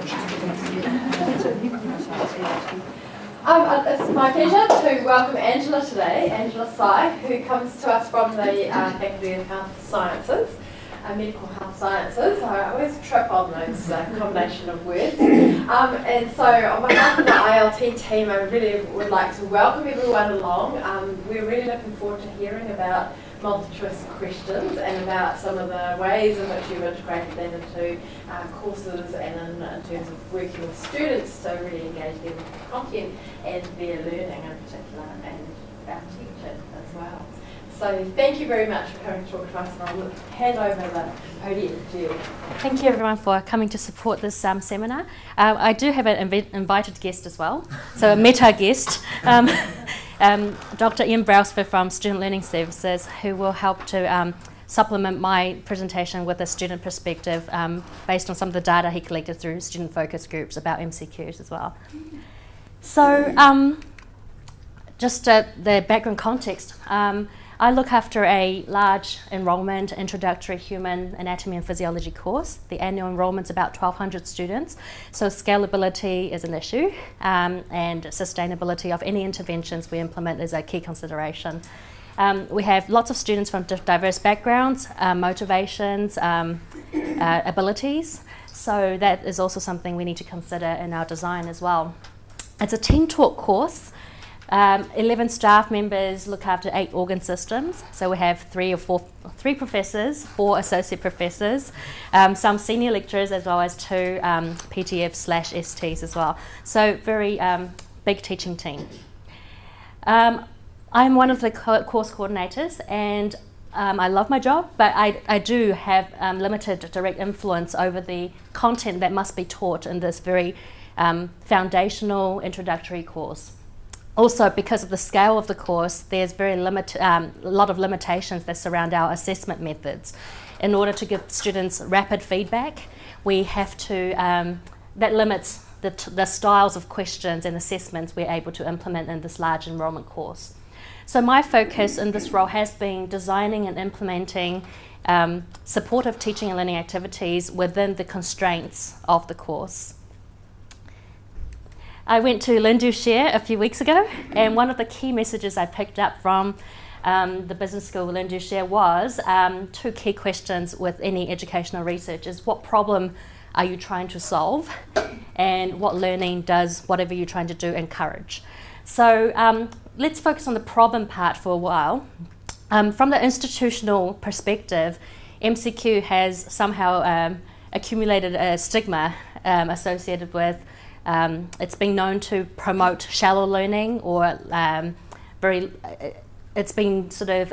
It's my pleasure to welcome Angela today, Angela Tsai, who comes to us from the Faculty of Health Sciences, Medical Health Sciences. I always trip on those combination of words. And so on behalf of the ILT team, I really would like to welcome everyone along. We're really looking forward to hearing about multi-choice questions and about some of the ways in which you've integrated that into courses and in terms of working with students to really engage them with the content and their learning in particular, and our teaching as well. So thank you very much for coming to talk to us, and I'll hand over the podium to you. Thank you everyone for coming to support this seminar. I do have an invited guest as well, so a meta guest. Dr. Ian Brailsford from Student Learning Services, who will help to supplement my presentation with a student perspective based on some of the data he collected through student focus groups about MCQs as well. So just the background context. I look after a large enrolment introductory human anatomy and physiology course. The annual enrolment's about 1,200 students, so scalability is an issue, and sustainability of any interventions we implement is a key consideration. We have lots of students from diverse backgrounds, motivations, abilities, so that is also something we need to consider in our design as well. It's a team talk course. 11 staff members look after 8 organ systems. So we have 3 professors, 4 associate professors, some senior lecturers, as well as 2 PTFs/STs as well. So very big teaching team. I'm one of the course coordinators, and I love my job, but I do have limited direct influence over the content that must be taught in this very foundational introductory course. Also, because of the scale of the course, there's a lot of limitations that surround our assessment methods. In order to give students rapid feedback, we have to, that limits the styles of questions and assessments we're able to implement in this large enrolment course. So my focus in this role has been designing and implementing supportive teaching and learning activities within the constraints of the course. I went to Lindu-Share a few weeks ago, and one of the key messages I picked up from the business school Lindu-Share was 2 key questions with any educational research is what problem are you trying to solve, and what learning does whatever you're trying to do encourage. So let's focus on the problem part for a while. From the institutional perspective, MCQ has somehow accumulated a stigma associated with it's been known to promote shallow learning, or it's been sort of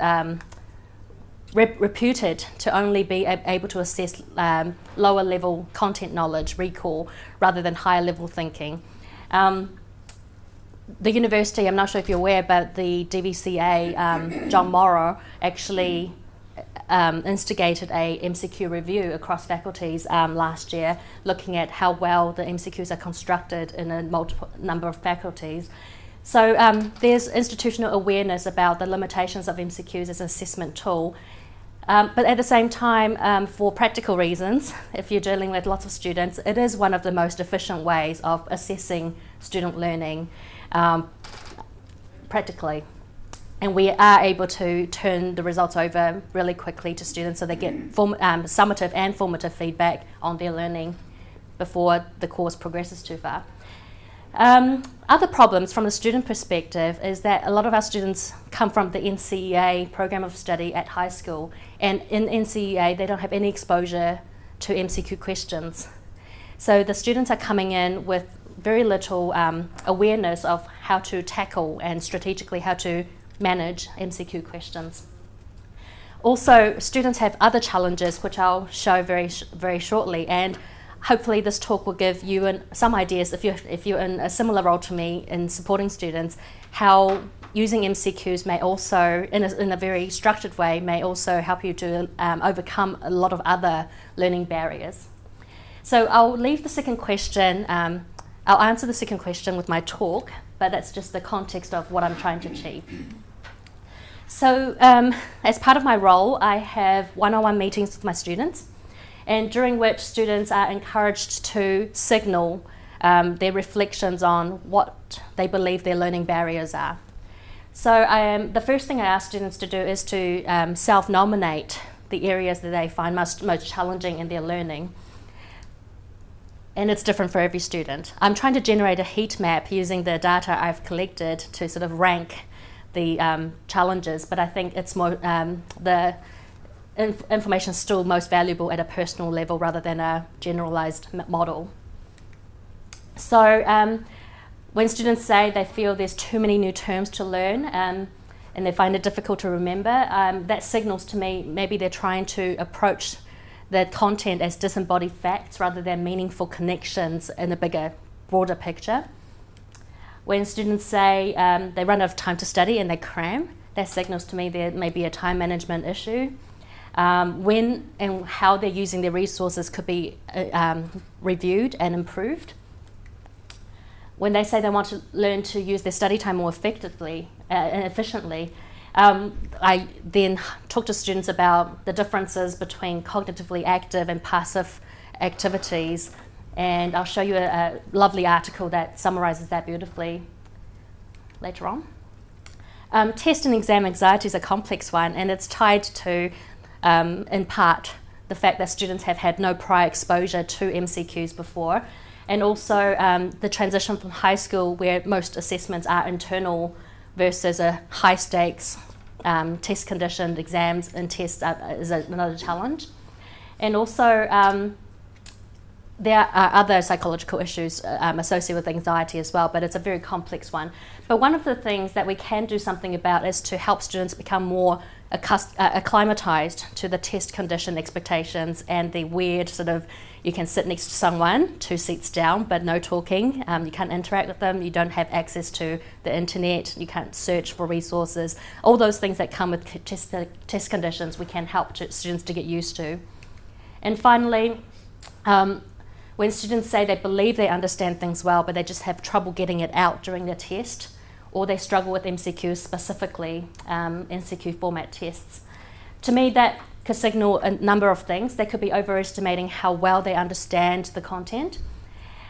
reputed to only be able to assess lower level content knowledge, recall, rather than higher level thinking. The university, I'm not sure if you're aware, but the DVCA, John Morrow, actually instigated a MCQ review across faculties last year, looking at how well the MCQs are constructed in a number of faculties. So there's institutional awareness about the limitations of MCQs as an assessment tool. But at the same time, for practical reasons, if you're dealing with lots of students, it is one of the most efficient ways of assessing student learning practically. And we are able to turn the results over really quickly to students, so they get summative and formative feedback on their learning before the course progresses too far. Other problems from the student perspective is that a lot of our students come from the NCEA program of study at high school, and in NCEA they don't have any exposure to MCQ questions. So the students are coming in with very little awareness of how to tackle and strategically how to manage MCQ questions. Also, students have other challenges, which I'll show very shortly, and hopefully this talk will give you some ideas, if you're in a similar role to me in supporting students, how using MCQs may also, in a very structured way, may also help you to overcome a lot of other learning barriers. So I'll leave the second question, I'll answer the second question with my talk, but that's just the context of what I'm trying to achieve. So as part of my role, I have one-on-one meetings with my students, and during which students are encouraged to signal their reflections on what they believe their learning barriers are. So the first thing I ask students to do is to self-nominate the areas that they find most challenging in their learning. And it's different for every student. I'm trying to generate a heat map using the data I've collected to sort of rank the challenges, but I think it's more, the information is still most valuable at a personal level rather than a generalized model. So when students say they feel there's too many new terms to learn and they find it difficult to remember, that signals to me maybe they're trying to approach the content as disembodied facts rather than meaningful connections in a bigger, broader picture. When students say they run out of time to study and they cram, that signals to me there may be a time management issue. When and how they're using their resources could be reviewed and improved. When they say they want to learn to use their study time more effectively and efficiently, I then talk to students about the differences between cognitively active and passive activities, and I'll show you a lovely article that summarizes that beautifully later on. Test and exam anxiety is a complex one, and it's tied to, in part, the fact that students have had no prior exposure to MCQs before, and also the transition from high school where most assessments are internal versus a high stakes test conditioned exams and tests is another challenge. And also there are other psychological issues associated with anxiety as well, but it's a very complex one. But one of the things that we can do something about is to help students become more acclimatized to the test condition expectations and the weird sort of, you can sit next to someone 2 seats down but no talking, you can't interact with them, you don't have access to the internet, you can't search for resources, all those things that come with test conditions we can help students to get used to. And finally, when students say they believe they understand things well but they just have trouble getting it out during the test, or they struggle with MCQs specifically, MCQ format tests. To me, that could signal a number of things. They could be overestimating how well they understand the content.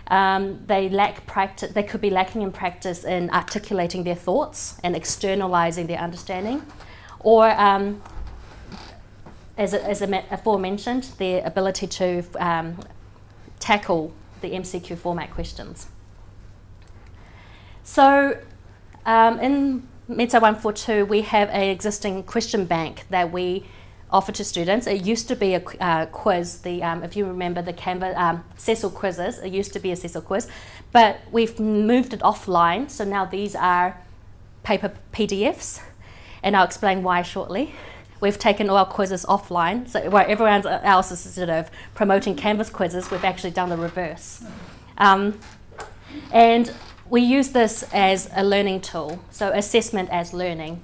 They lack practice. They could be lacking in practice in articulating their thoughts and externalizing their understanding, or as aforementioned, their ability to tackle the MCQ format questions. So in Meta 142, we have an existing question bank that we offer to students. It used to be a quiz, if you remember the Canva Cecil quizzes, it used to be a Cecil quiz, but we've moved it offline, so now these are paper PDFs, and I'll explain why shortly. We've taken all our quizzes offline, so where everyone else is sort of promoting Canvas quizzes, we've actually done the reverse. And we use this as a learning tool, so assessment as learning.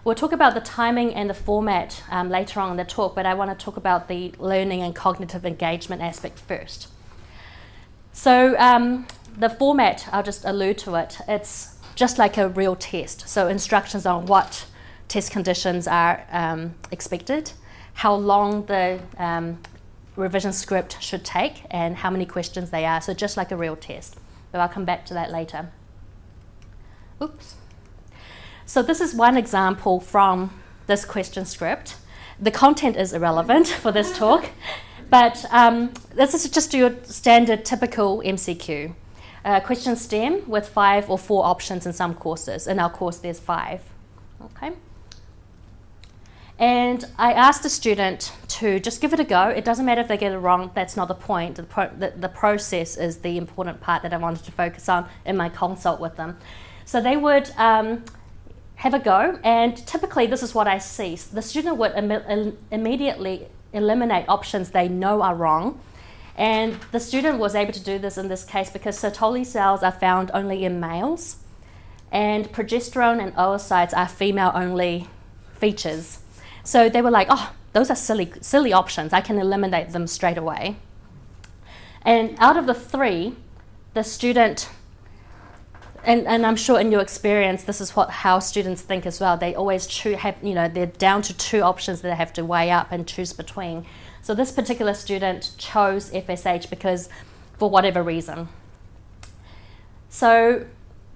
We'll talk about the timing and the format later on in the talk, but I want to talk about the learning and cognitive engagement aspect first. So the format, I'll just allude to it, it's just like a real test, so instructions on what test conditions are expected, how long the revision script should take, and how many questions they are, so just like a real test. But I'll come back to that later. Oops. So this is one example from this question script. The content is irrelevant for this talk, but this is just your standard typical MCQ. Question STEM with 5 or 4 options in some courses. In our course there's 5. Okay. And I asked the student to just give it a go. It doesn't matter if they get it wrong, that's not the point. The process is the important part that I wanted to focus on in my consult with them. So they would have a go, and typically this is what I see. The student would immediately eliminate options they know are wrong, and the student was able to do this in this case because Sertoli cells are found only in males, and progesterone and oocytes are female-only features. So they were like, oh, those are silly options. I can eliminate them straight away. And out of the 3, the student and I'm sure in your experience, this is how students think as well. They always they're down to 2 options that they have to weigh up and choose between. So this particular student chose FSH because, for whatever reason. So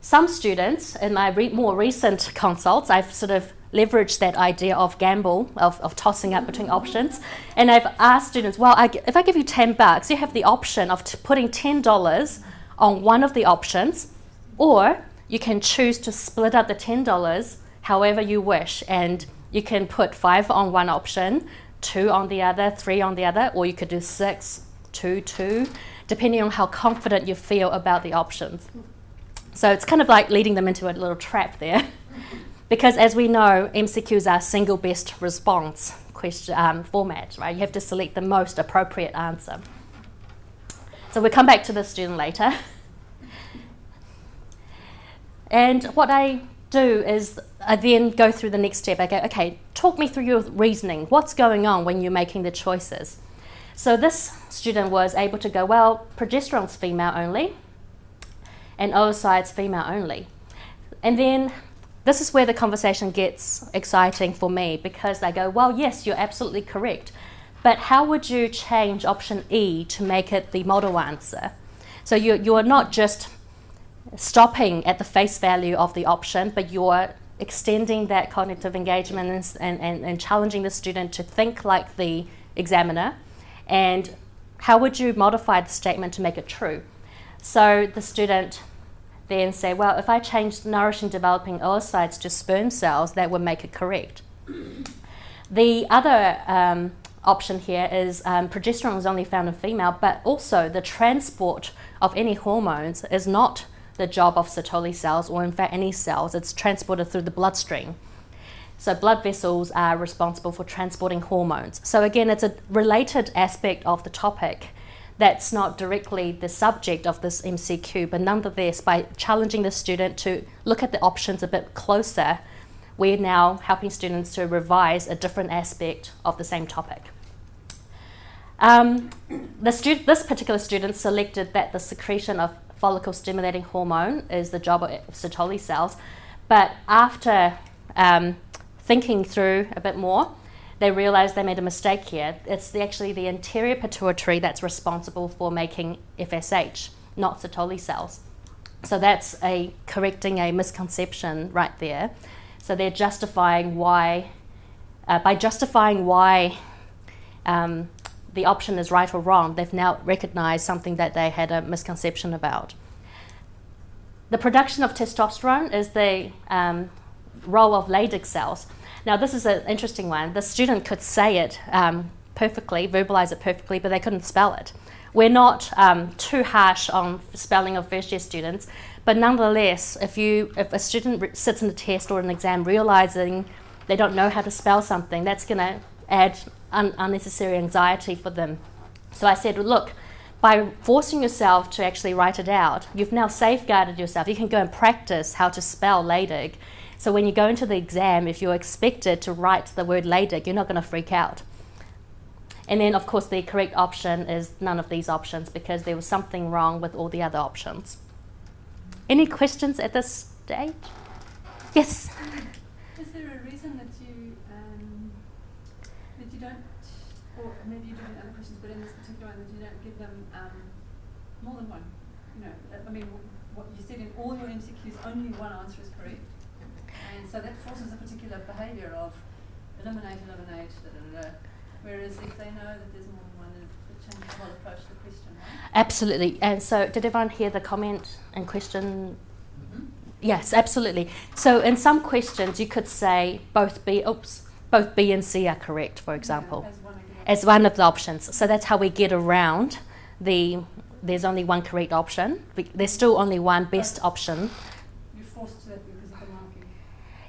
some students, in my more recent consults, I've sort of leveraged that idea of gamble, of tossing up between options. And I've asked students, well, if I give you $10, you have the option of putting $10 on one of the options, or you can choose to split up the $10 however you wish. And you can put 5 on one option, 2 on the other, 3 on the other, or you could do 6, 2, 2, depending on how confident you feel about the options. So it's kind of like leading them into a little trap there. Because as we know, MCQs are single best response question format, right? You have to select the most appropriate answer. So we'll come back to this student later. And what I do is I then go through the next step. I go, okay, talk me through your reasoning. What's going on when you're making the choices? So this student was able to go, well, progesterone's female only, and oocyte's female only. And then this is where the conversation gets exciting for me, because they go, well, yes, you're absolutely correct, but how would you change option E to make it the model answer? So you're not just stopping at the face value of the option, but you're extending that cognitive engagement and challenging the student to think like the examiner. And how would you modify the statement to make it true? So the student then say, well, if I change nourishing developing oocytes to sperm cells, that would make it correct. The other option here is progesterone is only found in female, but also the transport of any hormones is not the job of Sertoli cells, or in fact any cells. It's transported through the bloodstream. So blood vessels are responsible for transporting hormones. So again, it's a related aspect of the topic that's not directly the subject of this MCQ, but nonetheless, by challenging the student to look at the options a bit closer, we're now helping students to revise a different aspect of the same topic. This particular student selected that the secretion of follicle-stimulating hormone is the job of Sertoli cells, but after thinking through a bit more, they realized they made a mistake here. It's actually the anterior pituitary that's responsible for making FSH, not Sertoli cells. So that's correcting a misconception right there. So they're justifying why, the option is right or wrong, they've now recognized something that they had a misconception about. The production of testosterone is the role of Leydig cells. Now this is an interesting one. The student could say it perfectly, verbalize it perfectly, but they couldn't spell it. We're not too harsh on spelling of first year students, but nonetheless, if a student sits in a test or an exam realizing they don't know how to spell something, that's going to add unnecessary anxiety for them. So I said, look, by forcing yourself to actually write it out, you've now safeguarded yourself. You can go and practice how to spell Leydig. So when you go into the exam, if you're expected to write the word Leydig, you're not going to freak out. And then, of course, the correct option is none of these options, because there was something wrong with all the other options. Any questions at this stage? Yes? Is there a reason that you don't, or maybe you do in other questions, but in this particular one, that you don't give them more than one? You know, I mean, what you said in all your MCQs, only one answer is correct. And so that forces a particular behaviour of eliminate, da, da, da. Whereas if they know that there's more than one, it changes the whole approach to the question, right? Absolutely. And so did everyone hear the comment and question? Mm-hmm. Yes, absolutely. So in some questions you could say both B and C are correct, for example, as one of the options. So that's how we get around there's only one correct option. There's still only one best option. You're forced to that because of the marking.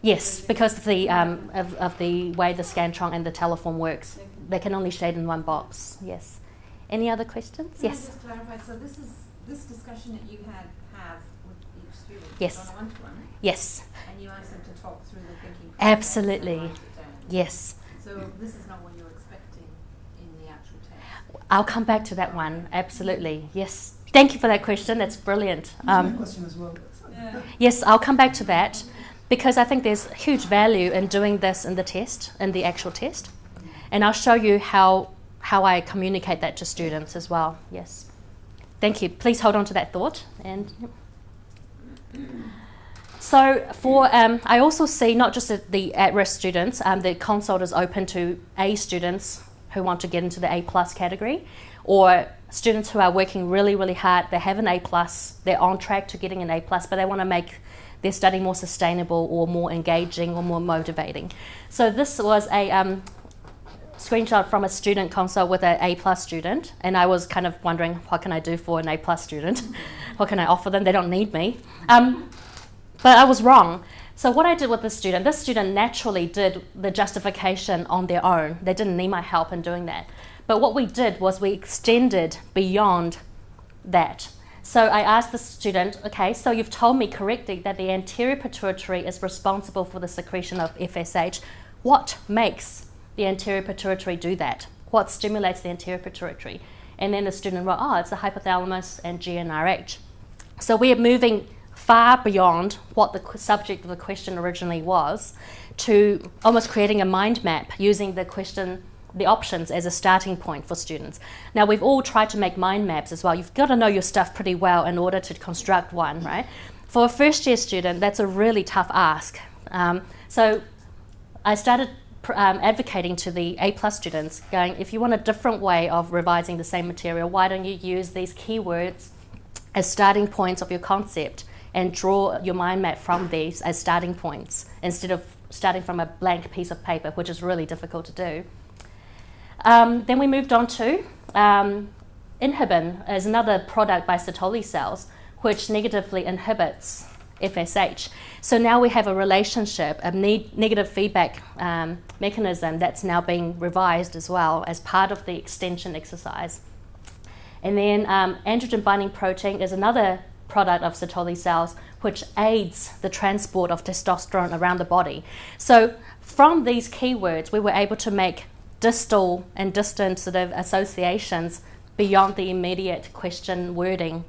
Yes, because of the way the Scantron and the Teleform works. They can only shade in one box. Yes. Any other questions? Can Yes. I just clarify? So this discussion that you have with each student Yes. is on a one-to-one, Yes. and you ask them to talk through the thinking process. Absolutely. And write it down. Yes. So this is not what you're expecting in the actual test. I'll come back to that one. Absolutely. Yes. Thank you for that question. That's brilliant. Question as well. Yeah. Yes, I'll come back to that because I think there's huge value in doing this in the test, in the actual test. And I'll show you how I communicate that to students as well. Yes. Thank you. Please hold on to that thought. And so I also see not just the at-risk students, the consult is open to A students who want to get into the A+ category, or students who are working really, really hard. They have an A+, they're on track to getting an A+, but they want to make their study more sustainable or more engaging or more motivating. So this was a screenshot from a student consult with an A+ student, and I was kind of wondering, what can I do for an A+ student? What can I offer them? They don't need me. But I was wrong. So what I did with this student naturally did the justification on their own. They didn't need my help in doing that. But what we did was we extended beyond that. So I asked the student, okay, so you've told me correctly that the anterior pituitary is responsible for the secretion of FSH. What makes the anterior pituitary do that? What stimulates the anterior pituitary? And then the student wrote, it's the hypothalamus and GnRH. So we are moving far beyond what the subject of the question originally was, to almost creating a mind map using the options as a starting point for students. Now, we've all tried to make mind maps as well. You've got to know your stuff pretty well in order to construct one, right? For a first-year student, that's a really tough ask. So I started advocating to the A+ students, going, if you want a different way of revising the same material, why don't you use these keywords as starting points of your concept and draw your mind map from these as starting points instead of starting from a blank piece of paper, which is really difficult to do. Then we moved on to inhibin as another product by Sertoli cells, which negatively inhibits FSH. So now we have a relationship, a negative feedback mechanism that's now being revised as well as part of the extension exercise. And then androgen binding protein is another product of Sertoli cells, which aids the transport of testosterone around the body. So from these keywords, we were able to make distal and distant sort of associations beyond the immediate question wording.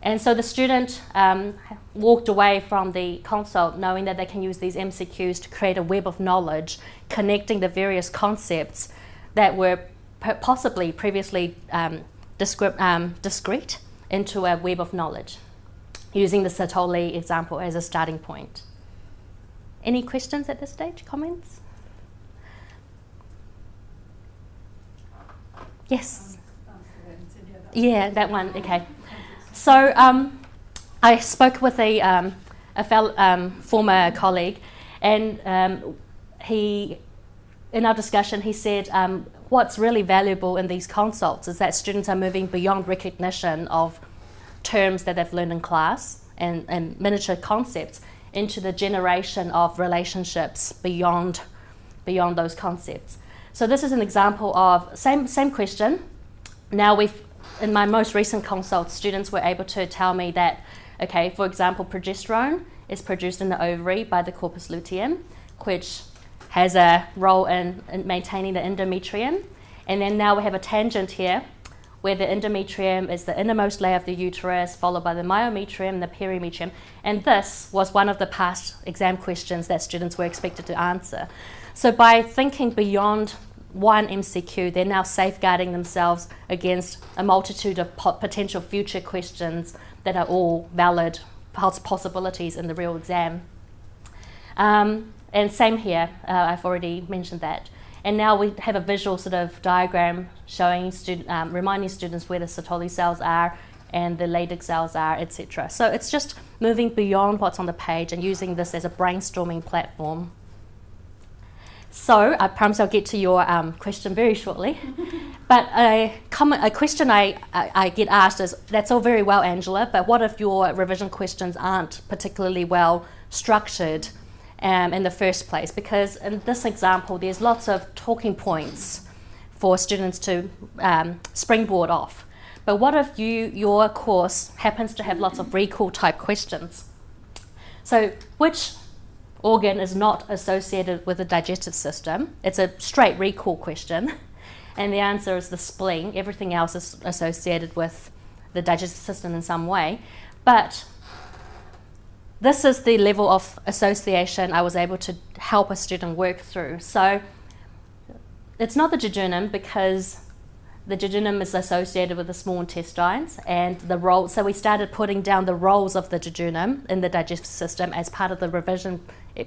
And so the student walked away from the consult knowing that they can use these MCQs to create a web of knowledge, connecting the various concepts that were possibly previously discrete into a web of knowledge, using the Sertoli example as a starting point. Any questions at this stage? Comments? Yes. Yeah, that one. Okay. So I spoke with a former colleague, and in our discussion, he said, what's really valuable in these consults is that students are moving beyond recognition of terms that they've learned in class and miniature concepts into the generation of relationships beyond those concepts. So this is an example of same question. Now in my most recent consult, students were able to tell me that, okay, for example, progesterone is produced in the ovary by the corpus luteum, which has a role in maintaining the endometrium. And then now we have a tangent here where the endometrium is the innermost layer of the uterus, followed by the myometrium, the perimetrium. And this was one of the past exam questions that students were expected to answer. So by thinking beyond one MCQ, they're now safeguarding themselves against a multitude of potential future questions that are all valid possibilities in the real exam. And same here, I've already mentioned that. And now we have a visual sort of diagram showing reminding students where the Sertoli cells are and the Leydig cells are, etc. So it's just moving beyond what's on the page and using this as a brainstorming platform. So I promise I'll get to your question very shortly. But a question I get asked is, that's all very well, Angela, but what if your revision questions aren't particularly well structured in the first place? Because in this example, there's lots of talking points for students to springboard off. But what if your course happens to have lots of recall type questions? So which organ is not associated with the digestive system? It's a straight recall question. And the answer is the spleen. Everything else is associated with the digestive system in some way. But this is the level of association I was able to help a student work through. So it's not the jejunum, because the jejunum is associated with the small intestines and the role. So we started putting down the roles of the jejunum in the digestive system as part of the revision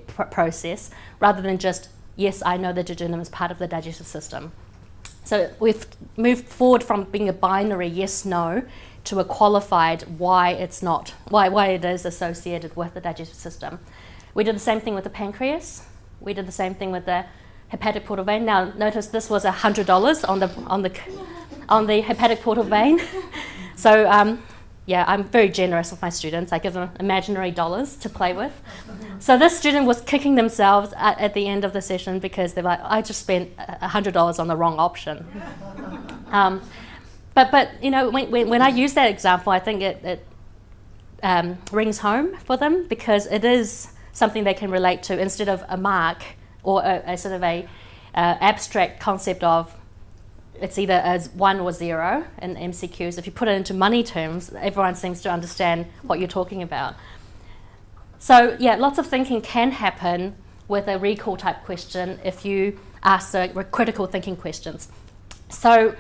process, rather than just, yes, I know the jejunum is part of the digestive system. So we've moved forward from being a binary yes, no, to a qualified why it's not, why it is associated with the digestive system. We did the same thing with the pancreas. We did the same thing with the hepatic portal vein. Now notice this was $100 on the hepatic portal vein. So yeah, I'm very generous with my students. I give them imaginary dollars to play with. So this student was kicking themselves at the end of the session because they're like, I just spent $100 on the wrong option. But you know, when I use that example, I think it rings home for them, because it is something they can relate to, instead of a mark or a sort of a abstract concept of it's either as 1 or 0 in MCQs. If you put it into money terms, everyone seems to understand what you're talking about. So yeah, lots of thinking can happen with a recall type question if you ask the critical thinking questions. So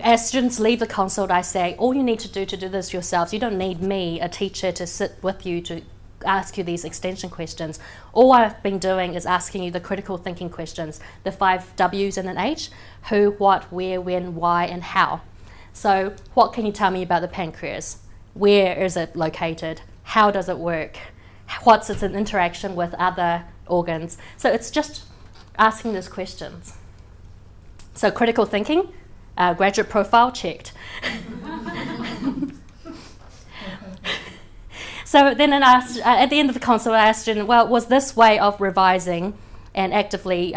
as students leave the consult, I say, all you need to do this yourselves, you don't need me, a teacher, to sit with you to ask you these extension questions. All I've been doing is asking you the critical thinking questions, the 5 W's and an H: who, what, where, when, why, and how. So what can you tell me about the pancreas? Where is it located? How does it work? What's its interaction with other organs? So it's just asking those questions. So critical thinking, graduate profile checked. So then at the end of the consult, I asked student, well, was this way of revising and actively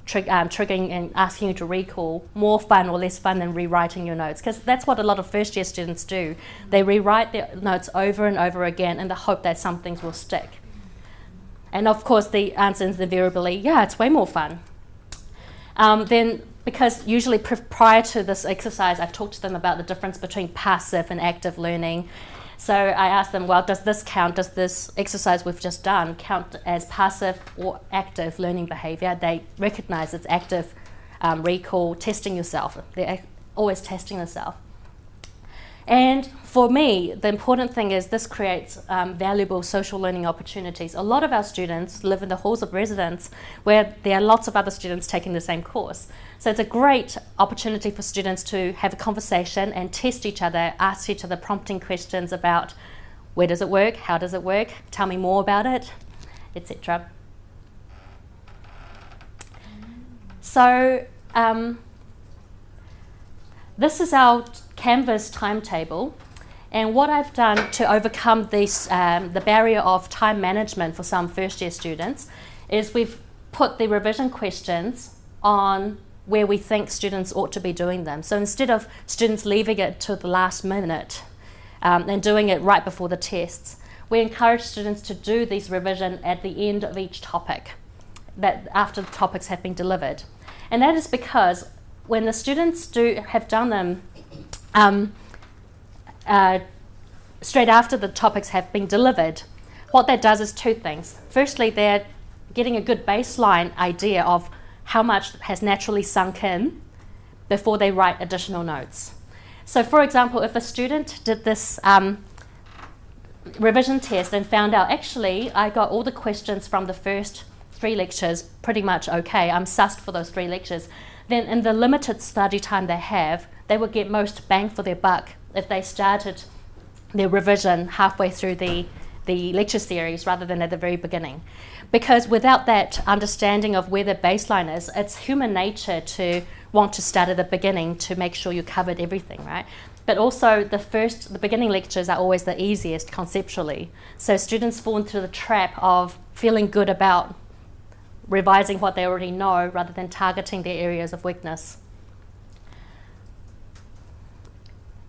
triggering and asking you to recall more fun or less fun than rewriting your notes? Because that's what a lot of first year students do. They rewrite their notes over and over again in the hope that some things will stick. And of course the answer is invariably, yeah, it's way more fun. Then, because usually prior to this exercise, I've talked to them about the difference between passive and active learning. So I asked them, well, does this count? Does this exercise we've just done count as passive or active learning behaviour? They recognise it's active recall, testing yourself. They're always testing themselves. And for me, the important thing is this creates valuable social learning opportunities. A lot of our students live in the halls of residence where there are lots of other students taking the same course. So it's a great opportunity for students to have a conversation and test each other, ask each other prompting questions about where does it work, how does it work, tell me more about it, etc. So this is our Canvas timetable, and what I've done to overcome this, the barrier of time management for some first year students, is we've put the revision questions on where we think students ought to be doing them. So instead of students leaving it to the last minute and doing it right before the tests, we encourage students to do these revision at the end of each topic, that after the topics have been delivered. And that is because when the students have done them straight after the topics have been delivered, what that does is 2 things. Firstly, they're getting a good baseline idea of how much has naturally sunk in before they write additional notes. So for example, if a student did this revision test and found out, actually, I got all the questions from the first 3 lectures pretty much okay, I'm sussed for those 3 lectures, then in the limited study time they have, they would get most bang for their buck if they started their revision halfway through the lecture series rather than at the very beginning. Because without that understanding of where the baseline is, it's human nature to want to start at the beginning to make sure you covered everything, right? But also the beginning lectures are always the easiest conceptually. So students fall into the trap of feeling good about revising what they already know rather than targeting their areas of weakness.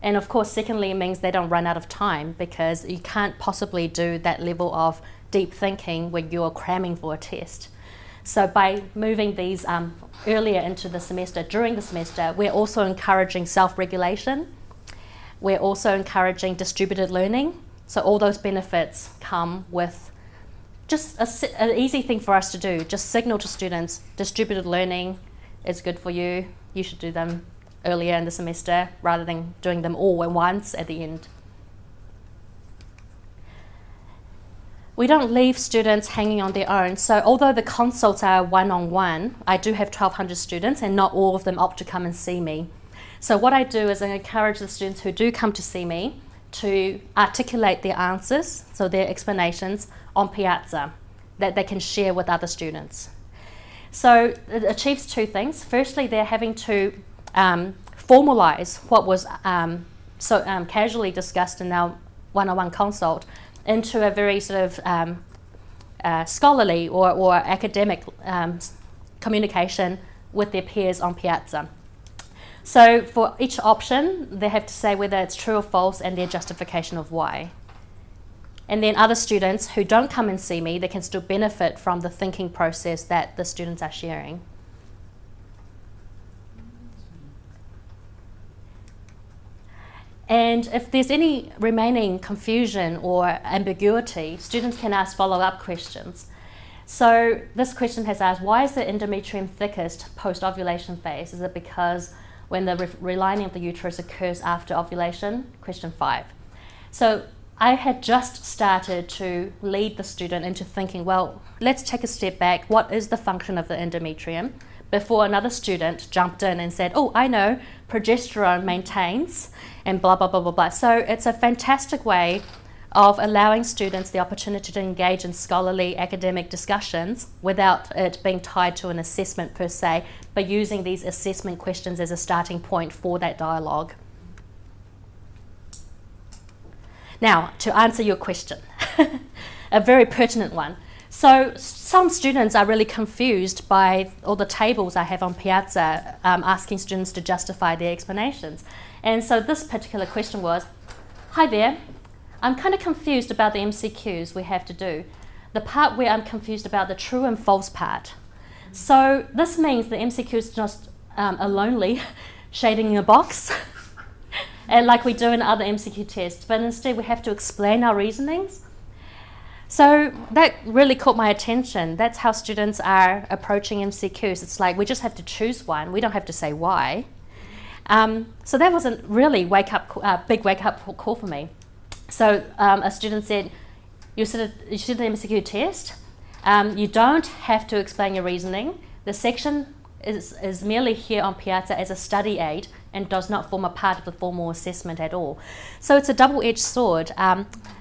And of course, secondly, it means they don't run out of time, because you can't possibly do that level of deep thinking when you're cramming for a test. So by moving these earlier into the semester, during the semester, we're also encouraging self-regulation. We're also encouraging distributed learning. So all those benefits come with just an easy thing for us to do. Just signal to students, distributed learning is good for you. You should do them earlier in the semester rather than doing them all at once at the end. We don't leave students hanging on their own. So although the consults are one-on-one, I do have 1,200 students and not all of them opt to come and see me. So what I do is I encourage the students who do come to see me to articulate their answers, so their explanations, on Piazza that they can share with other students. So it achieves two things. Firstly, they're having to formalise what was casually discussed in our one-on-one consult into a very sort of scholarly or academic communication with their peers on Piazza. So for each option, they have to say whether it's true or false and their justification of why. And then other students who don't come and see me, they can still benefit from the thinking process that the students are sharing. And if there's any remaining confusion or ambiguity, students can ask follow-up questions. So this question has asked, why is the endometrium thickest post-ovulation phase? Is it because when the relining of the uterus occurs after ovulation? Question 5. So I had just started to lead the student into thinking, well, let's take a step back. What is the function of the endometrium? Before another student jumped in and said, oh, I know, progesterone maintains, and blah, blah, blah, blah, blah. So it's a fantastic way of allowing students the opportunity to engage in scholarly academic discussions without it being tied to an assessment per se, but using these assessment questions as a starting point for that dialogue. Now, to answer your question, a very pertinent one. So some students are really confused by all the tables I have on Piazza asking students to justify their explanations. And so this particular question was, hi there, I'm kind of confused about the MCQs we have to do. The part where I'm confused about the true and false part. So this means the MCQ is just a lonely shading in a box, and like we do in other MCQ tests, but instead we have to explain our reasonings. So that really caught my attention. That's how students are approaching MCQs. It's like we just have to choose one. We don't have to say why. So that was a really big wake-up call for me. So a student said, you did the MCQ test. You don't have to explain your reasoning. The section is merely here on Piazza as a study aid and does not form a part of the formal assessment at all. So it's a double-edged sword.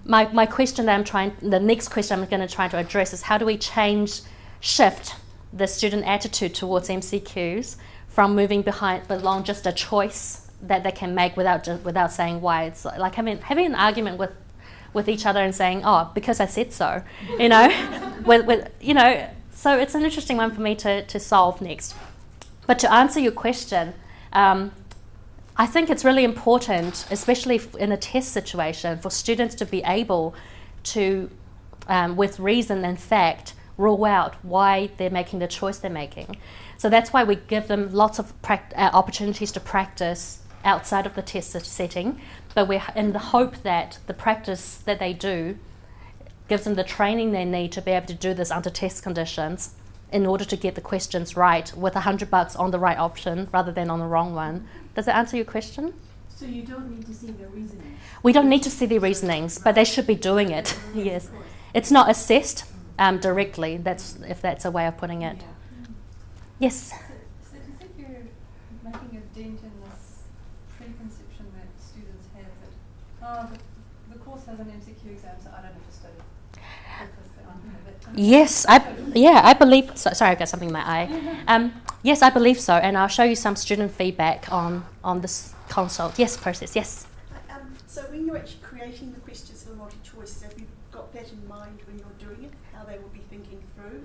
My question the next question I'm going to try to address is how do we shift the student attitude towards MCQs from moving along just a choice that they can make without saying why. It's like having an argument with each other and saying, oh, because I said so, you know, so it's an interesting one for me to solve next. But to answer your question, I think it's really important, especially in a test situation, for students to be able to, with reason and fact, rule out why they're making the choice they're making. So that's why we give them lots of opportunities to practice outside of the test setting, but we're in the hope that the practice that they do gives them the training they need to be able to do this under test conditions in order to get the questions right with $100 on the right option rather than on the wrong one. Does that answer your question? So you don't need to see their reasoning? We don't need to see their reasonings, but they should be doing it. Yes. It's not assessed directly, if that's a way of putting it. Yes? So do you think you're making a dent in this preconception that students have that, the course has an MCQ exam, so I don't have to study? Yes, I believe. Sorry, I've got something in my eye. Yes, I believe so, and I'll show you some student feedback on this consult. Yes, process. Yes. So when you're actually creating the questions for multi-choice, have you got that in mind when you're doing it? How they will be thinking through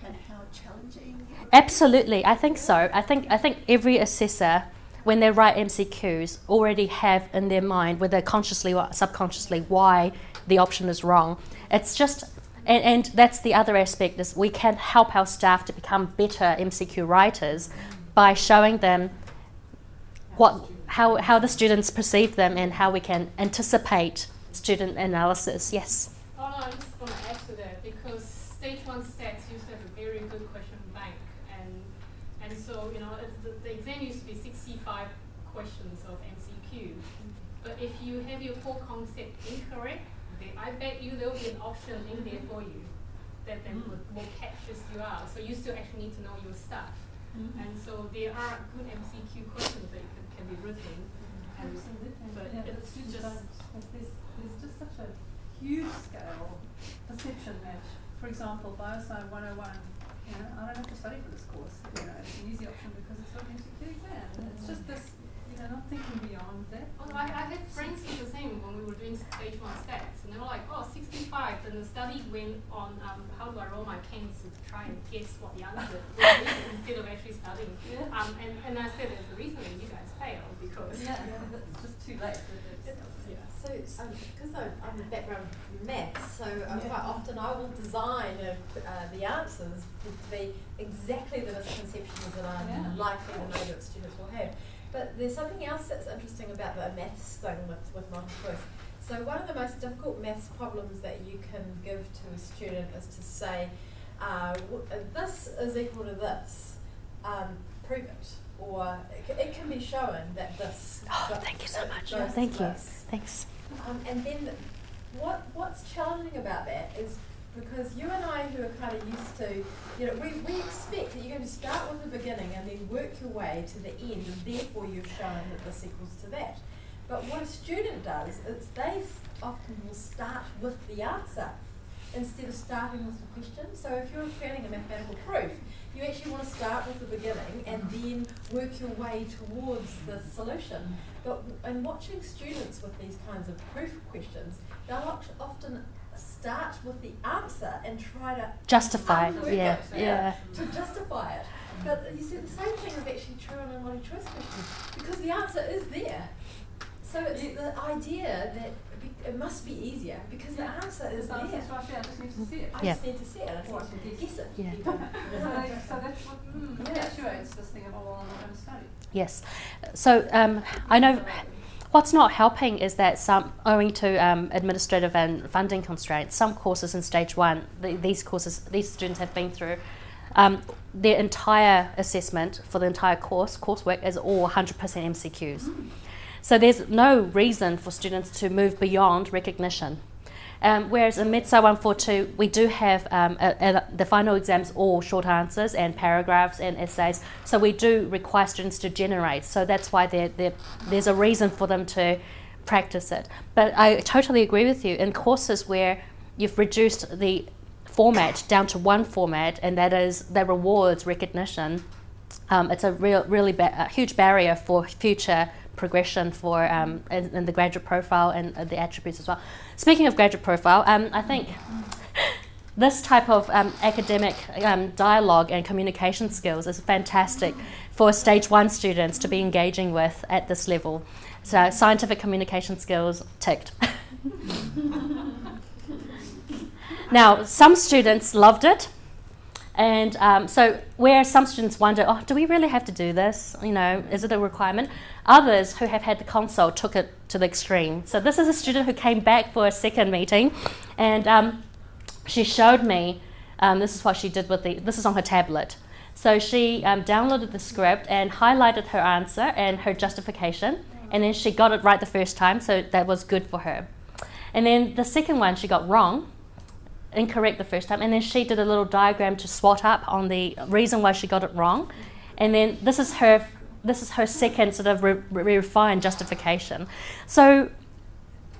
and how challenging? Absolutely, I think so. I think every assessor, when they write MCQs, already have in their mind, whether consciously or subconsciously, why the option is wrong. It's just. And that's the other aspect, is we can help our staff to become better MCQ writers by showing them how the students perceive them and how we can anticipate student analysis. Yes. Oh no, I just want to add to that because stage 1 stats used to have a very good question bank, and so the exam used to be 65 questions of MCQ. But if you have your core concept incorrect, I bet you there'll be an option in there for you that then will catches you out. So you still actually need to know your stuff. And so there are good MCQ questions that can be written. Absolutely. But yeah, it's students just don't, there's just such a huge scale perception that, for example, Bioscience 101, I don't have to study for this course. It's an easy option because it's got an MCQ exam. And it's just this, not thinking beyond that. Well, I had friends who were the same when we were doing stage 1 stats, and they were like, 65. Then the study went on how do I roll my pens to try and guess what the answer is instead of actually studying. Yeah. And I said there's a reason that you guys failed because It's just too late. So, because I'm a background in maths, so quite often I will design the answers to be exactly the misconceptions that I'm likely to know that students will have. But there's something else that's interesting about the maths thing with multiple choice. So one of the most difficult maths problems that you can give to a student is to say, this is equal to this, prove it. Or it can be shown that this. Thank you so much. goes Thank to you. this. Thanks. And then what's challenging about that is because you and I who are kind of used to, we expect that you're going to start with the beginning and then work your way to the end, and therefore you've shown that this equals to that. But what a student does is they often will start with the answer instead of starting with the question. So if you're creating a mathematical proof, you actually want to start with the beginning and then work your way towards the solution. But in watching students with these kinds of proof questions, they'll often start with the answer and try to Justify. unwork Yeah. it, Yeah. to justify it. But you see, the same thing is actually true on a multi-choice question because the answer is there. So it's the idea that it must be easier because the answer is there. Right there, I just need to see it. I just need to see it. I just need to guess it. Yeah. So that's what perpetuates this thing of, I'm not going to study. Yes. So I know what's not helping is that owing to administrative and funding constraints, some courses in stage 1, these students have been through, their entire assessment for the entire coursework is all 100% MCQs. So there's no reason for students to move beyond recognition. Whereas in MedSci 142, we do have the final exams all short answers and paragraphs and essays. So we do require students to generate. So that's why there's a reason for them to practice it. But I totally agree with you. In courses where you've reduced the format down to one format, and that rewards recognition, it's a really huge barrier for future progression for in the graduate profile and the attributes as well. Speaking of graduate profile, I think this type of academic dialogue and communication skills is fantastic for stage 1 students to be engaging with at this level. So scientific communication skills ticked. Now, some students loved it. And so where some students wonder, do we really have to do this? Is it a requirement? Others who have had the consult took it to the extreme. So this is a student who came back for a second meeting, and she showed me, this is what she did this is on her tablet. So she downloaded the script and highlighted her answer and her justification, and then she got it right the first time, so that was good for her. And then the second one she got wrong, incorrect the first time, and then she did a little diagram to swot up on the reason why she got it wrong, and then this is her second sort of refined justification. So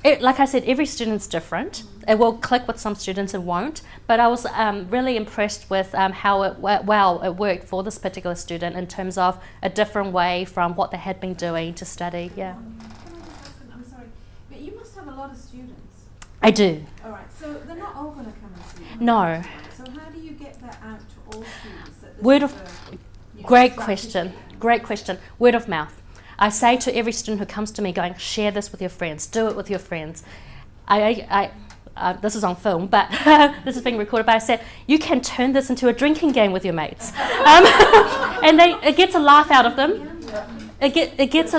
like I said, every student's different. It will click with some students, it won't, but I was really impressed with how it worked for this particular student in terms of a different way from what they had been doing to study. Can I just ask, I'm sorry, but you must have a lot of students. I do. All right, so they're not all going to come and see you. No. So how do you get that out to all students? That this Word is of Great question. Great question. Word of mouth. I say to every student who comes to me going, share this with your friends, do it with your friends. This is on film, but this is being recorded, but I said, you can turn this into a drinking game with your mates. And it gets a laugh out of them. it gets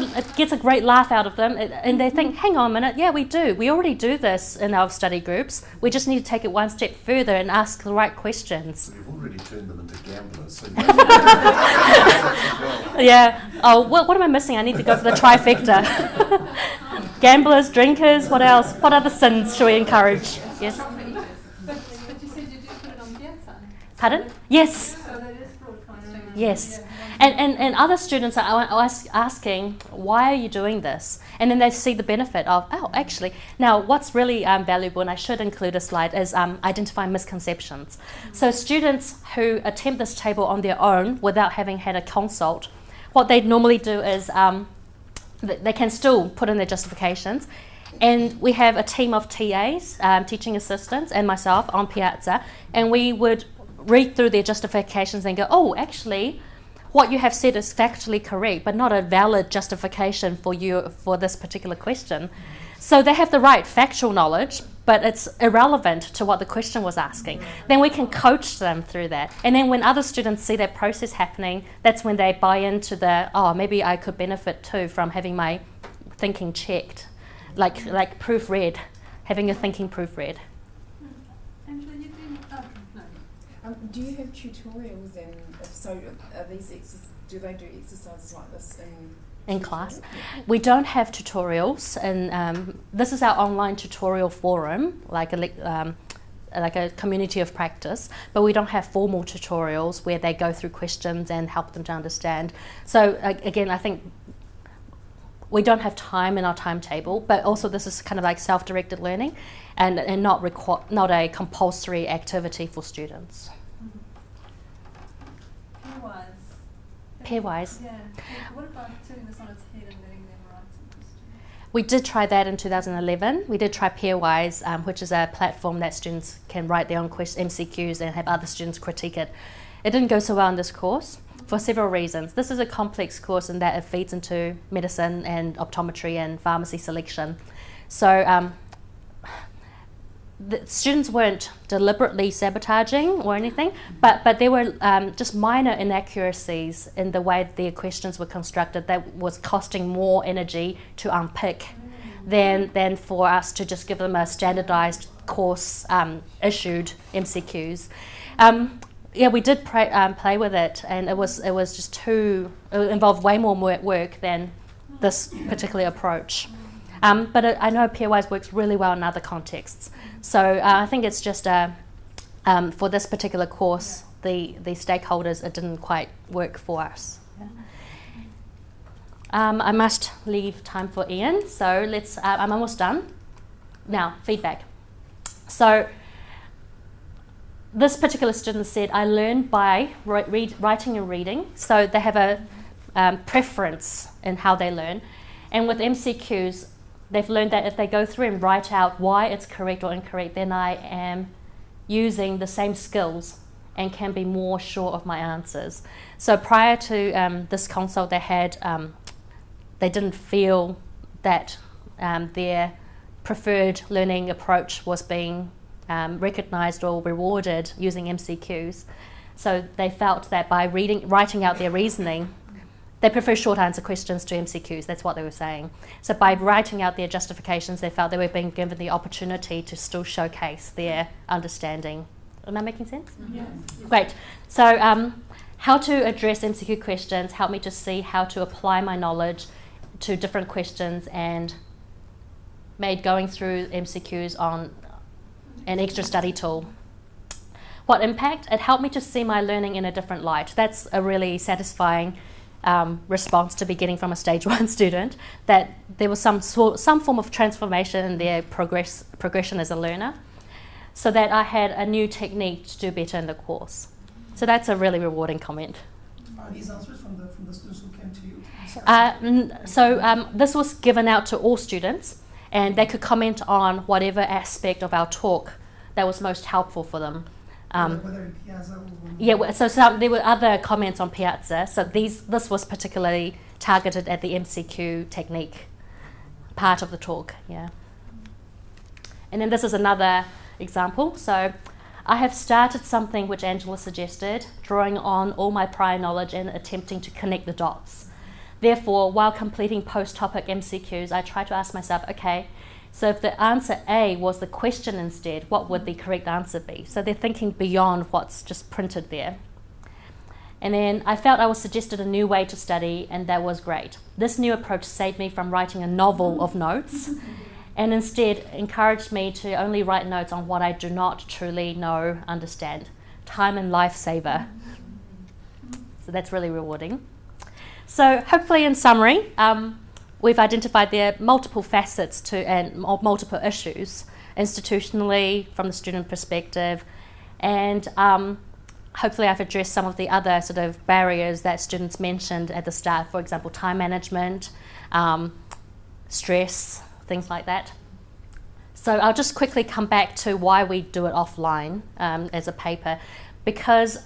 a great laugh out of them, and they think, hang on a minute, yeah, we do. We already do this in our study groups. We just need to take it one step further and ask the right questions. So you've already turned them into gamblers. So Yeah. Oh, what am I missing? I need to go for the trifecta. Gamblers, drinkers, what else? What other sins should we encourage? Yes. But you said you did put it on piazza. Pardon? Yes. So that is broadcasting. Yes. Yeah. And other students are asking, why are you doing this? And then they see the benefit of, oh, actually. Now, what's really valuable, and I should include a slide, is identifying misconceptions. So students who attempt this table on their own without having had a consult, what they normally do is they can still put in their justifications. And we have a team of TAs, teaching assistants, and myself on Piazza, and we would read through their justifications and go, oh, actually, what you have said is factually correct, but not a valid justification for this particular question. So they have the right factual knowledge, but it's irrelevant to what the question was asking. Then we can coach them through that. And then when other students see that process happening, that's when they buy into maybe I could benefit too from having my thinking checked, like proofread, having your thinking proofread. Angela, you did. Oh, no. Do you have tutorials, and if so, are do they do exercises like this in class? We don't have tutorials, and this is our online tutorial forum, like a community of practice, but we don't have formal tutorials where they go through questions and help them to understand. So again, I think we don't have time in our timetable, but also this is kind of like self-directed learning and not a compulsory activity for students. Pairwise. Yeah. What about turning this on its head and letting them write some questions? We did try that in 2011. We did try Pairwise, which is a platform that students can write their own MCQs and have other students critique it. It didn't go so well in this course for several reasons. This is a complex course in that it feeds into medicine and optometry and pharmacy selection. So the students weren't deliberately sabotaging or anything, but there were just minor inaccuracies in the way their questions were constructed that was costing more energy to unpick than for us to just give them a standardized course issued MCQs. We did play with it, and it was just it involved way more work than this particular approach. But I know Pairwise works really well in other contexts. So I think it's just for this particular course, the stakeholders, it didn't quite work for us. Yeah. I must leave time for Ian, so I'm almost done. Now, feedback. So this particular student said, I learned by writing and reading, so they have a preference in how they learn. And with MCQs, they've learned that if they go through and write out why it's correct or incorrect, then I am using the same skills and can be more sure of my answers. So prior to this consult, they didn't feel that their preferred learning approach was being recognised or rewarded using MCQs. So they felt that by writing out their reasoning, they prefer short answer questions to MCQs, that's what they were saying. So by writing out their justifications, they felt they were being given the opportunity to still showcase their understanding. Am I making sense? Yes. Great. So how to address MCQ questions helped me to see how to apply my knowledge to different questions, and made going through MCQs on an extra study tool. What impact? It helped me to see my learning in a different light. That's a really satisfying response to be getting from a stage 1 student, that there was some form of transformation in their progression as a learner, so that I had a new technique to do better in the course. So that's a really rewarding comment. Are these answers from the students who came to you? This was given out to all students, and they could comment on whatever aspect of our talk that was most helpful for them. Whether in Piazza or... Yeah, so there were other comments on Piazza, so this was particularly targeted at the MCQ technique part of the talk, yeah. And then this is another example. So I have started something which Angela suggested, drawing on all my prior knowledge and attempting to connect the dots. Therefore, while completing post-topic MCQs, I try to ask myself, okay, so if the answer A was the question instead, what would the correct answer be? So they're thinking beyond what's just printed there. And then I felt I was suggested a new way to study, and that was great. This new approach saved me from writing a novel of notes, and instead encouraged me to only write notes on what I do not truly know, understand. Time and lifesaver. So that's really rewarding. So hopefully, in summary, we've identified there are multiple facets to and multiple issues, institutionally, from the student perspective, and hopefully I've addressed some of the other sort of barriers that students mentioned at the start, for example, time management, stress, things like that. So I'll just quickly come back to why we do it offline as a paper, because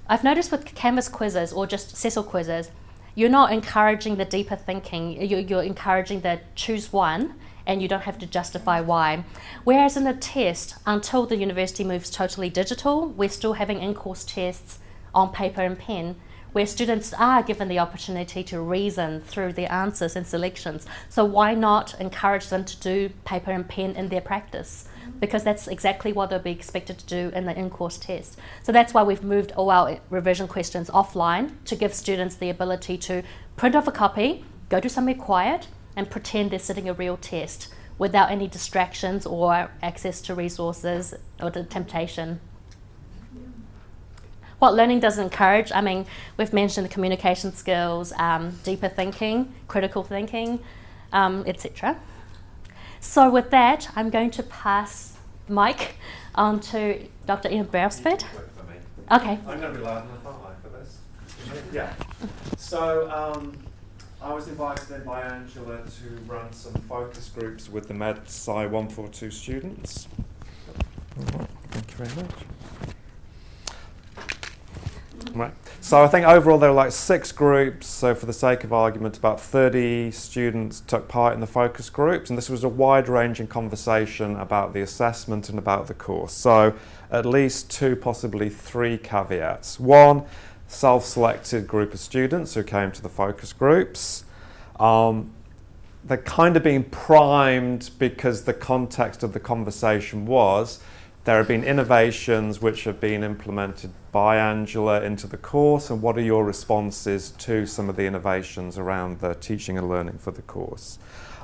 I've noticed with Canvas quizzes or just Cecil quizzes, you're not encouraging the deeper thinking, you're encouraging the choose one, and you don't have to justify why. Whereas in a test, until the university moves totally digital, we're still having in-course tests on paper and pen, where students are given the opportunity to reason through their answers and selections. So why not encourage them to do paper and pen in their practice? Because that's exactly what they'll be expected to do in the in-course test. So that's why we've moved all our revision questions offline, to give students the ability to print off a copy, go to somewhere quiet, and pretend they're sitting a real test without any distractions or access to resources or the temptation. What learning does encourage, I mean, we've mentioned the communication skills, deeper thinking, critical thinking, etc. So with that, I'm going to pass the mic on to Dr. Ian Brailsford. Okay. I'm going to be loud enough, aren't I, for this? Yeah. So I was invited in by Angela to run some focus groups with the Med Sci 142 students. All right, thank you very much. Right. So I think overall there were like 6 groups, so for the sake of argument about 30 students took part in the focus groups, and this was a wide-ranging conversation about the assessment and about the course. So at least 2, possibly 3 caveats. 1, self-selected group of students who came to the focus groups. They're kind of being primed because the context of the conversation was there have been innovations which have been implemented by Angela into the course, and what are your responses to some of the innovations around the teaching and learning for the course?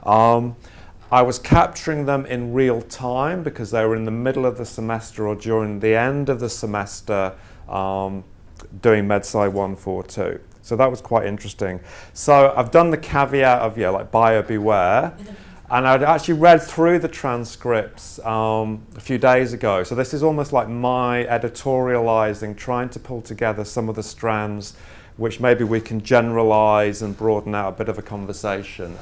I was capturing them in real time because they were in the middle of the semester or during the end of the semester doing MedSci 142. So that was quite interesting. So I've done the caveat of, like buyer beware. And I'd actually read through the transcripts a few days ago. So this is almost like my editorializing, trying to pull together some of the strands which maybe we can generalize and broaden out a bit of a conversation.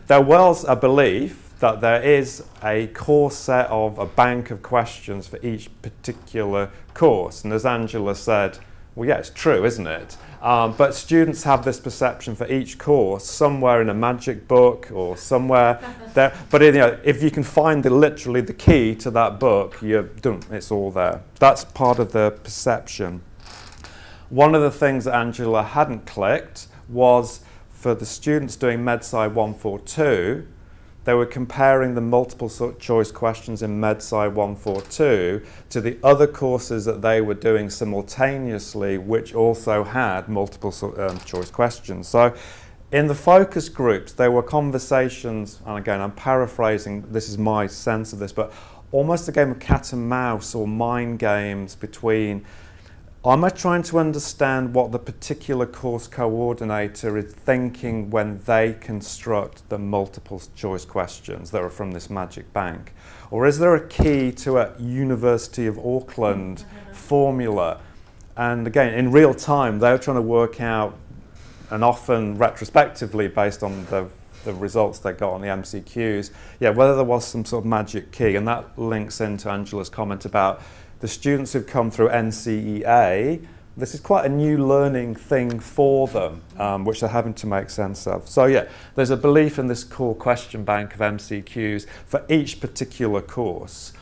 There was a belief that there is a core set of a bank of questions for each particular course. And as Angela said, well, yeah, it's true, isn't it? But students have this perception for each course somewhere in a magic book or somewhere there. But if you can find literally the key to that book, it's all there. That's part of the perception. One of the things that Angela hadn't clicked was for the students doing MedSci 142, they were comparing the multiple choice questions in MedSci 142 to the other courses that they were doing simultaneously, which also had multiple choice questions. So in the focus groups, there were conversations, and again, I'm paraphrasing, this is my sense of this, but almost a game of cat and mouse or mind games between, am I trying to understand what the particular course coordinator is thinking when they construct the multiple choice questions that are from this magic bank? Or is there a key to a University of Auckland formula? And again, in real time, they're trying to work out, and often retrospectively based on the results they got on the MCQs, whether there was some sort of magic key. And that links into Angela's comment about the students who've come through NCEA. This is quite a new learning thing for them, which they're having to make sense of. So there's a belief in this core question bank of MCQs for each particular course.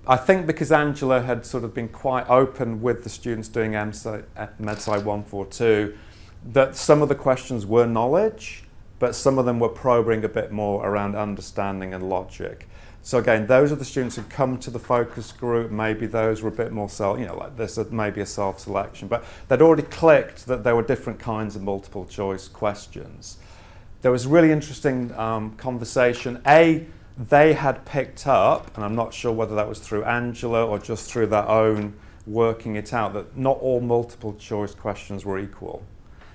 I think because Angela had sort of been quite open with the students doing MedSci 142, that some of the questions were knowledge, but some of them were probing a bit more around understanding and logic. So again, those are the students who come to the focus group. Maybe those were a bit more like this, maybe a self-selection, but they'd already clicked that there were different kinds of multiple choice questions. There was really interesting conversation. They had picked up, and I'm not sure whether that was through Angela or just through their own working it out, that not all multiple choice questions were equal.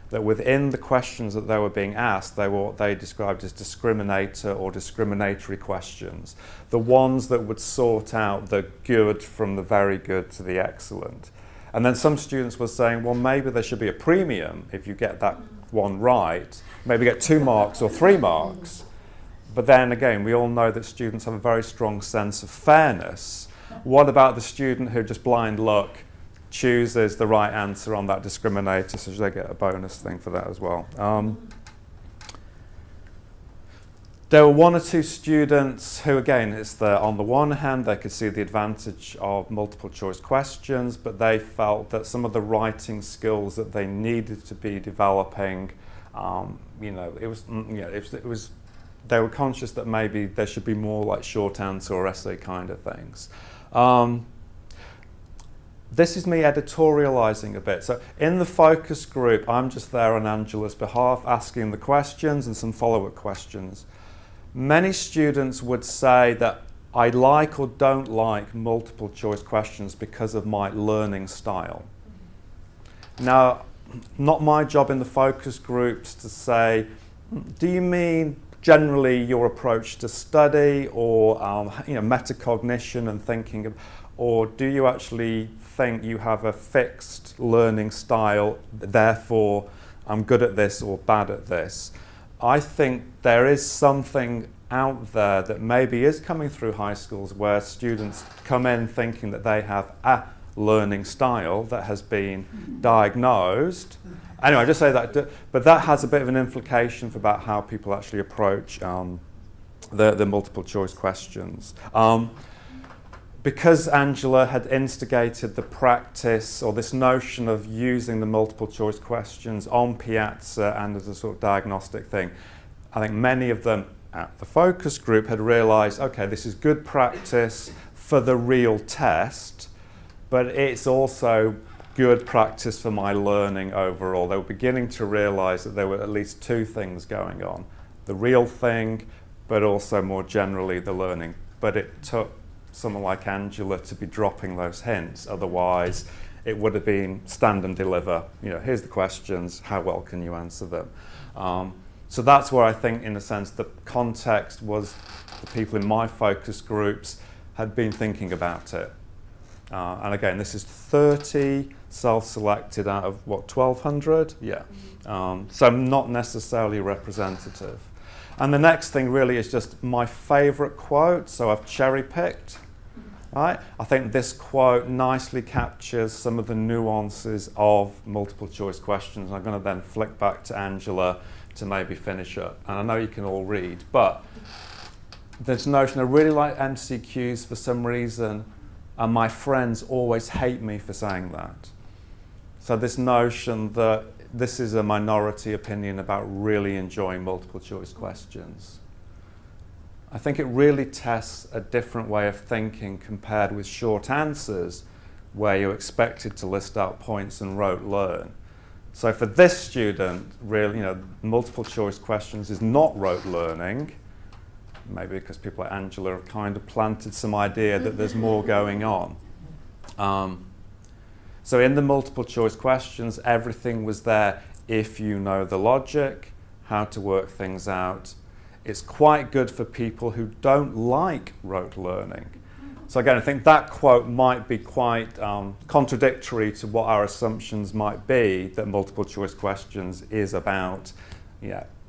That within the questions that they were being asked, they were what they described as discriminator or discriminatory questions. The ones that would sort out the good from the very good to the excellent. And then some students were saying, well, maybe there should be a premium if you get that one right. Maybe get 2 marks or 3 marks. But then again, we all know that students have a very strong sense of fairness. What about the student who just blind luck chooses the right answer on that discriminator, so they get a bonus thing for that as well. There were 1 or 2 students who, again, on the one hand, they could see the advantage of multiple choice questions, but they felt that some of the writing skills that they needed to be developing, they were conscious that maybe there should be more like short answer or essay kind of things. This is me editorializing a bit. So in the focus group, I'm just there on Angela's behalf, asking the questions and some follow-up questions. Many students would say that I like or don't like multiple choice questions because of my learning style. Now, not my job in the focus groups to say, do you mean generally your approach to study or metacognition and thinking, or do you actually think you have a fixed learning style, therefore I'm good at this or bad at this? I think there is something out there that maybe is coming through high schools where students come in thinking that they have a learning style that has been diagnosed. Anyway, I just say that, but that has a bit of an implication for about how people actually approach the multiple choice questions. Because Angela had instigated the practice or this notion of using the multiple choice questions on Piazza and as a sort of diagnostic thing, I think many of them at the focus group had realised, okay, this is good practice for the real test, but it's also good practice for my learning overall. They were beginning to realise that there were at least 2 things going on. The real thing, but also more generally the learning. But it took someone like Angela to be dropping those hints. Otherwise, it would have been stand and deliver. Here's the questions, how well can you answer them? So that's where I think, in a sense, the context was the people in my focus groups had been thinking about it. And again, this is 30 self-selected out of, 1,200? Yeah. So not necessarily representative. And the next thing really is just my favourite quote, so I've cherry-picked. Right? I think this quote nicely captures some of the nuances of multiple choice questions. I'm going to then flick back to Angela to maybe finish up. And I know you can all read, but this notion, I really like MCQs for some reason, and my friends always hate me for saying that. So this notion that this is a minority opinion about really enjoying multiple choice questions. I think it really tests a different way of thinking compared with short answers where you're expected to list out points and rote learn. So for this student, really, multiple choice questions is not rote learning, maybe because people like Angela have kind of planted some idea that there's more going on. So in the multiple choice questions, everything was there if you know the logic, how to work things out. It's quite good for people who don't like rote learning. So again, I think that quote might be quite contradictory to what our assumptions might be, that multiple choice questions is about,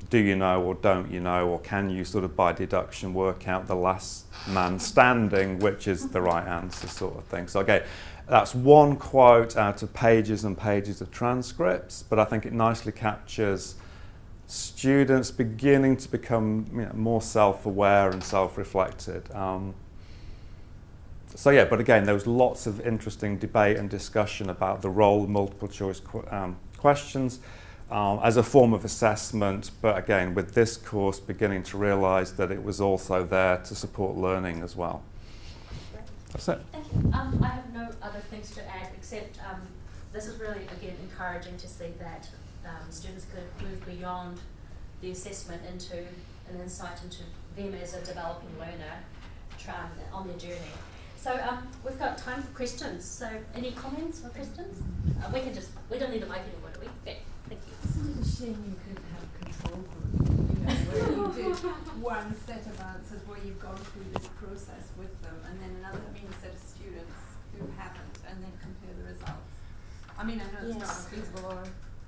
do you know or don't you know, or can you sort of by deduction work out the last man standing, which is the right answer sort of thing. So again, that's one quote out of pages and pages of transcripts, but I think it nicely captures students beginning to become more self-aware and self-reflected. So yeah, but again, there was lots of interesting debate and discussion about the role of multiple choice questions as a form of assessment, but again, with this course beginning to realise that it was also there to support learning as well. That's it. Thank you. I have no other things to add except this is really, again, encouraging to see that students could move beyond the assessment into an insight into them as a developing learner on their journey. So we've got time for questions. So any comments or questions? We don't need a mic anymore, do we? Okay, thank you. Isn't it a shame you couldn't have a control group, where you do one set of answers where you've gone through this process with them, and then another set of students who haven't, and then compare the results. I mean, I know it's not unfeasible or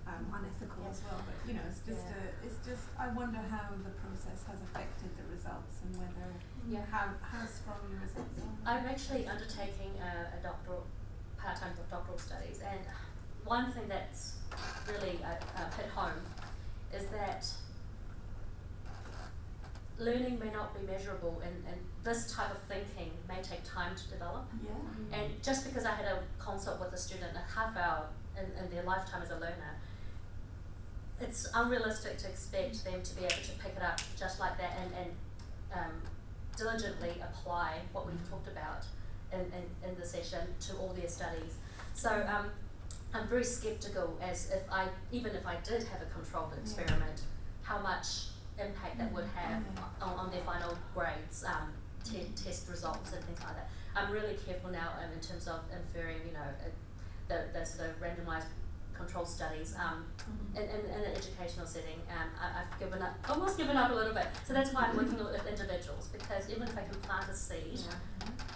unethical as well, but it's just I wonder how the process has affected the results and whether how strong the results are. I'm actually undertaking a part-time doctoral studies, and one thing that's really hit home is that learning may not be measurable, and this type of thinking may take time to develop. Yeah. And just because I had a consult with a student a half hour in their lifetime as a learner, it's unrealistic to expect them to be able to pick it up just like that and diligently apply what we've talked about in the session to all their studies. So I'm very sceptical as even if I did have a controlled experiment, how much impact that would have on their final grades, test results and things like that. I'm really careful now in terms of inferring, the sort of randomised control studies in an educational setting. I've almost given up a little bit. So that's why I'm working with individuals, because even if I can plant a seed,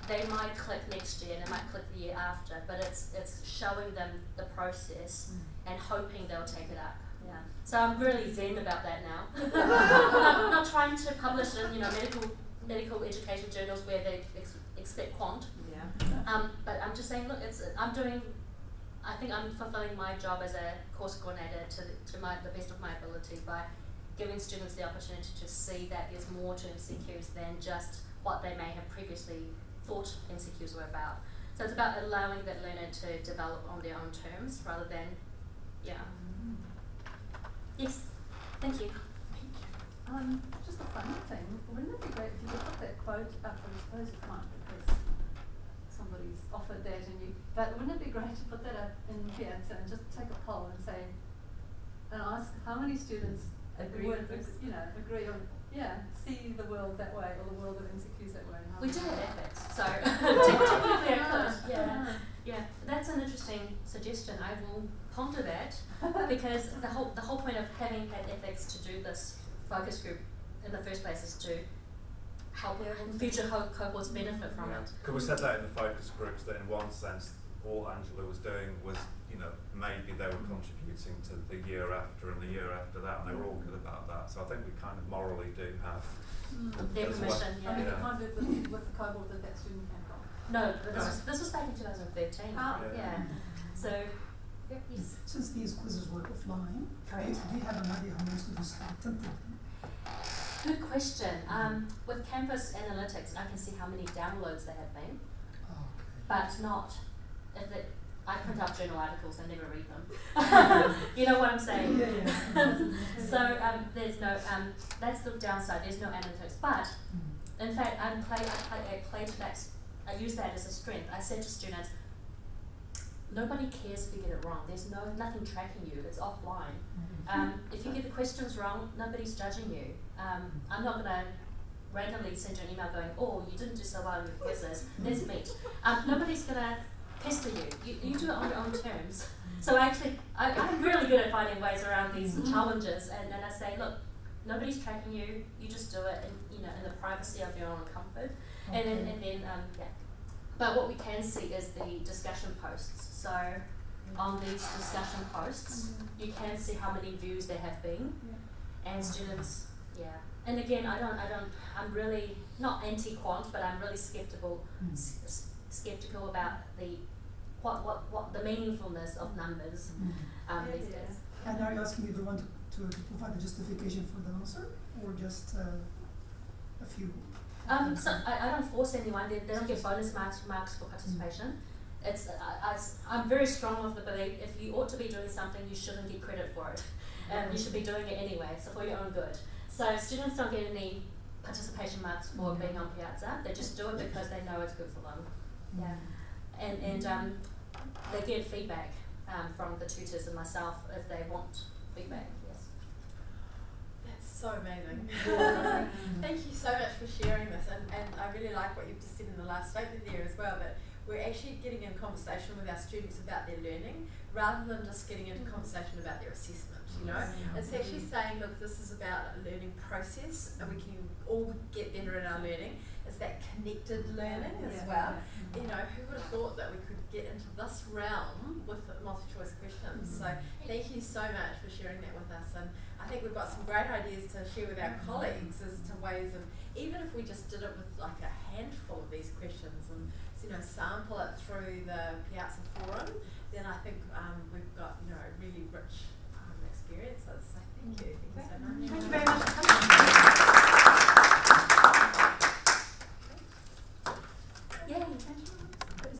they might click next year and they might click the year after, but it's showing them the process and hoping they'll take it up. Yeah. So I'm really zen about that now. not trying to publish in medical education journals where they expect quant. But I'm just saying, look, I think I'm fulfilling my job as a course coordinator to the best of my ability by giving students the opportunity to see that there's more to MCQs than just what they may have previously thought MCQs were about. So it's about allowing that learner to develop on their own terms rather than, Yes, thank you. Just a funny thing, wouldn't it be great if you could put that quote up? I suppose you can't because somebody's offered that but wouldn't it be great to put that up in here and just take a poll and ask how many students Agree would, with this? agree or see the world that way, or the world of MCQs that way. And how We do have ethics, so technically I could. Yeah, that's an interesting suggestion. I will ponder that because the whole point of having had ethics to do this focus group in the first place is to help future cohorts benefit from it. Because we said that in the focus groups, that in one sense all Angela was doing was, maybe they were contributing to the year after and the year after that, and they were all good about that. So I think we kind of morally do have their permission. I mean, you can't do it with the cohort that student came from. No, but this was back in 2013. So, yes. Since these quizzes were offline, do you have an idea how many students attempted them? Good question. With Campus Analytics, I can see how many downloads there have been, but not if it. I print out journal articles and never read them. You know what I'm saying? So there's no. That's the downside. There's no analytics, but in fact, I play to that. I use that as a strength. I said to students, nobody cares if you get it wrong. There's nothing tracking you. It's offline. If you get the questions wrong, nobody's judging you. I'm not going to randomly send you an email going, oh, you didn't do so well in your quizzes. Let's meet. Nobody's going to pester you. You do it on your own terms. So actually, I'm really good at finding ways around these challenges, and I say, look, nobody's tracking you. You just do it, in the privacy of your own comfort. And then. But what we can see is the discussion posts. So on these discussion posts, you can see how many views there have been, and students, And again, I'm really not anti-quant, but I'm really skeptical about what the meaningfulness of numbers these days. And are you asking everyone to provide a justification for the answer, or just a few? So I don't force anyone. They don't get bonus marks for participation. It's I'm very strong of the belief if you ought to be doing something, you shouldn't get credit for it. You should be doing it anyway, so for your own good. So students don't get any participation marks for being on Piazza. They just do it because they know it's good for them. Yeah, and they get feedback from the tutors and myself if they want feedback. Yes. That's so amazing. Thank you so much for sharing this, and I really like what you've just said in the last statement there as well, that we're actually getting in conversation with our students about their learning rather than just getting into conversation about their assessment, you know. It's actually saying, look, this is about a learning process and we can all get better in our learning. It's that connected learning as well. You know, who would have thought that we could get into this realm with multi-choice questions? So thank you so much for sharing that with us, and I think we've got some great ideas to share with our colleagues as to ways of, even if we just did it with like a handful of these questions and, you know, sample it through the Piazza Forum, then I think we've got, you know, really rich experiences. So thank you so much. Thank you very much.